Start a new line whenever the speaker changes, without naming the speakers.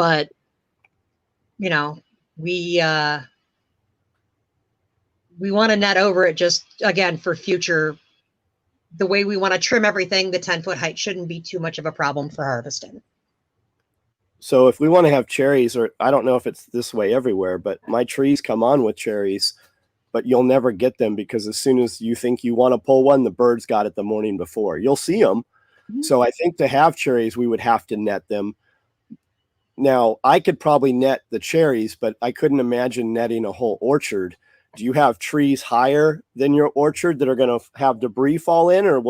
But, you know, we want to net over it just, again, for future, the way we want to trim everything, the 10-foot height shouldn't be too much of a problem for harvesting.
So if we want to have cherries, or I don't know if it's this way everywhere, but my trees come on with cherries, but you'll never get them because as soon as you think you want to pull one, the birds got it the morning before. You'll see them. Mm-hmm. So I think to have cherries, we would have to net them. Now, I could probably net the cherries, but I couldn't imagine netting a whole orchard. Do you have trees higher than your orchard that are going to have debris fall in, or will